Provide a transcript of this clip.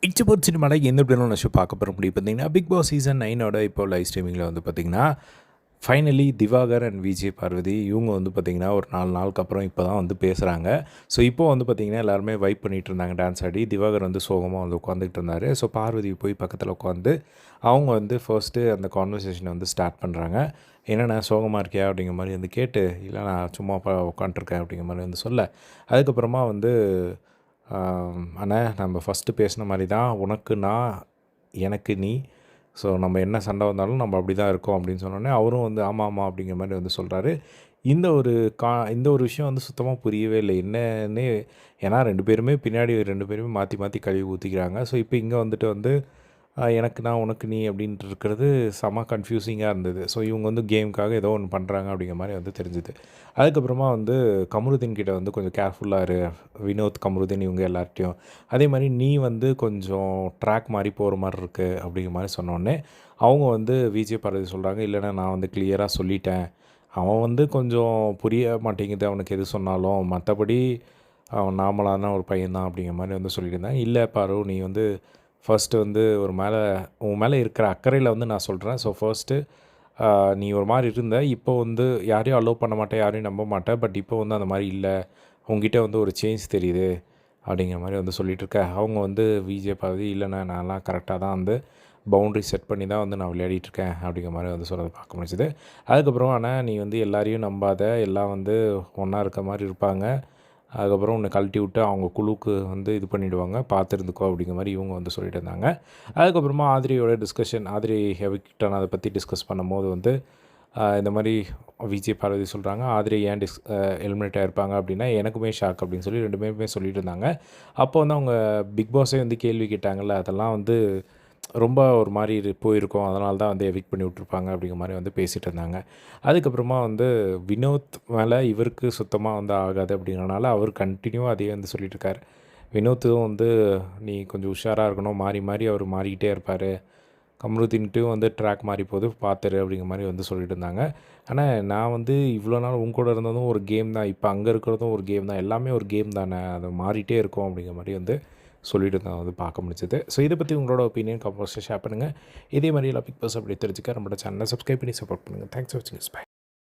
இச்சபோட் சினிமாவில் எந்த எப்படினாலும் நான் ஷோ பார்க்க போகிற முடியும் பார்த்தீங்கன்னா பிக் பாஸ் சீசன் 9 இப்போ லைவ் ஸ்ட்ரீமிங்கில் வந்து பார்த்திங்கன்னா ஃபைனலி திவாகர் அண்ட் விஜய் பார்வதி இவங்க வந்து பார்த்திங்கன்னா ஒரு 4 நாளுக்கு அப்புறம் இப்போ தான் வந்து பேசுகிறாங்க. ஸோ இப்போ வந்து பார்த்திங்கன்னா எல்லாருமே வைப் பண்ணிகிட்டு இருந்தாங்க டான்ஸ் ஆடி. திவாகர் வந்து சோகமாக வந்து உட்காந்துக்கிட்டு இருந்தார். ஸோ பார்வதி போய் பக்கத்தில் உட்காந்து அவங்க வந்து ஃபர்ஸ்ட்டு அந்த கான்வர்சேஷனை வந்து ஸ்டார்ட் பண்ணுறாங்க. என்னென்ன சோகமாக இருக்கியா அப்படிங்கிற மாதிரி வந்து கேட்டு, இல்லை நான் சும்மா உட்காண்ட்ருக்கேன் அப்படிங்கிற மாதிரி வந்து சொல்ல, அதுக்கப்புறமா வந்து அண்ணா நம்ம ஃபஸ்ட்டு பேசின மாதிரி தான் உனக்கு நான், எனக்கு நீ. ஸோ நம்ம என்ன சண்டை வந்தாலும் நம்ம அப்படி தான் இருக்கோம் அப்படின்னு சொன்னோடனே அவரும் வந்து ஆமாம் ஆமாம் அப்படிங்கிற மாதிரி வந்து சொல்கிறாரு. இந்த ஒரு விஷயம் வந்து சுத்தமாக புரியவே இல்லை என்னன்னே. ஏன்னா 2 பேருமே பின்னாடி 2 பேருமே மாற்றி மாற்றி கழுவி ஊற்றிக்கிறாங்க. ஸோ இப்போ இங்கே வந்துட்டு வந்து எனக்கு நான் உனக்கு நீ அப்படின்ட்டு இருக்கிறது செம கன்ஃப்யூசிங்காக இருந்தது. ஸோ இவங்க வந்து கேமுக்காக ஏதோ ஒன்று பண்ணுறாங்க அப்படிங்கிற மாதிரி வந்து தெரிஞ்சுது. அதுக்கப்புறமா வந்து கமருதீன் கிட்ட வந்து கொஞ்சம் கேர்ஃபுல்லாக இரு, வினோத், கமருதீன் இவங்க எல்லார்ட்டையும். அதே மாதிரி நீ வந்து கொஞ்சம் ட்ராக் மாதிரி போகிற மாதிரி இருக்குது அப்படிங்கிற மாதிரி சொன்னோடனே அவங்க வந்து விஜய் பார்வதி சொல்கிறாங்க, இல்லைன்னா நான் வந்து கிளியராக சொல்லிட்டேன், அவன் வந்து கொஞ்சம் புரிய மாட்டேங்குது அவனுக்கு எது சொன்னாலும், மற்றபடி அவன் நார்மலான ஒரு பையன் தான் அப்படிங்கிற மாதிரி வந்து சொல்லியிருந்தேன். இல்லை பாரு, நீ வந்து ஃபர்ஸ்ட்டு வந்து ஒரு உன் மேலே இருக்கிற அக்கறையில் வந்து நான் சொல்கிறேன். ஸோ ஃபர்ஸ்ட்டு நீ ஒரு மாதிரி இருந்த, இப்போ வந்து யாரையும் அலோவ் பண்ண மாட்டேன், யாரையும் நம்ப மாட்டேன். பட் இப்போ வந்து அந்த மாதிரி இல்லை, உங்ககிட்ட வந்து ஒரு சேஞ்ச் தெரியுது அப்படிங்கிற மாதிரி வந்து சொல்லிகிட்ருக்க. அவங்க வந்து விஜய் பார்வதி, இல்லைண்ணா நான்லாம் கரெக்டாக தான் வந்து பவுண்ட்ரி செட் பண்ணி தான் வந்து நான் விளையாடிட்டுருக்கேன் அப்படிங்கிற மாதிரி வந்து சொல்கிறத பார்க்க முடிஞ்சுது. அதுக்கப்புறம் ஆனால் நீ வந்து எல்லாரையும் நம்பாத, எல்லாம் வந்து ஒன்றா இருக்க மாதிரி இருப்பாங்க, அதுக்கப்புறம் உன்னை கழட்டி விட்டு அவங்க குழுவுக்கு வந்து இது பண்ணிவிடுவாங்க, பார்த்துருந்துக்கோ அப்படிங்கிற மாதிரி இவங்க வந்து சொல்லிட்டு இருந்தாங்க. அதுக்கப்புறமா ஆதிரியோட டிஸ்கஷன், ஆதிரி எவிக்ட் அதை பற்றி டிஸ்கஸ் பண்ணும்போது வந்து இந்த மாதிரி விஜய் பார்வதி சொல்கிறாங்க, ஆதிரி ஏன் எலிமினேட் ஆகிருப்பாங்க அப்படின்னா எனக்குமே ஷாக் அப்படின்னு சொல்லி 2 பேருமே சொல்லிட்டு இருந்தாங்க. அப்போ வந்து அவங்க பிக் பாஸே வந்து கேள்வி கேட்டாங்கல்ல, அதெல்லாம் வந்து ரொம்ப ஒரு மாதிரி போயிருக்கும், அதனால தான் வந்து எவிக்ட் பண்ணி விட்ருப்பாங்க அப்படிங்கிற மாதிரி வந்து பேசிகிட்டு இருந்தாங்க. அதுக்கப்புறமா வந்து வினோத் மேலே இவருக்கு சுத்தமாக வந்து ஆகாது அப்படிங்கிறனால அவர் கண்டினியூவாக அதையே வந்து சொல்லிட்டுருக்கார். வினோத்தும் வந்து நீ கொஞ்சம் உஷாராக இருக்கணும், மாறி மாறி அவர் மாறிக்கிட்டே இருப்பார், கம்ருதீன்ட்டும் வந்து ட்ராக் மாறி போகுது பார்த்துரு அப்படிங்கிற மாதிரி வந்து சொல்லிட்டு இருந்தாங்க. ஆனால் நான் வந்து இவ்வளோ நாள் உங்க கூட இருந்ததும் ஒரு கேம் தான், இப்போ அங்கே இருக்கிறதும் ஒரு கேம் தான், எல்லாமே ஒரு கேம் தானே, அது மாறிட்டே இருக்கும் அப்படிங்கிற மாதிரி வந்து சொல்லிட்டு நான் வந்து பார்க்க முடிஞ்சது. ஸோ இதை பற்றி உங்களோட ஒப்பீனியன் கமெண்ட்ஸில் ஷேர் பண்ணுங்கள். இதே மாதிரி எல்லாம் பிக் பாஸ் அப்படி தெரிஞ்சுக்க நம்மளோட சேனலை சப்ஸ்கிரைப் பண்ணி சப்போர்ட் பண்ணுங்கள். தேங்க்ஸ் ஃபார் வாட்சிங். பை.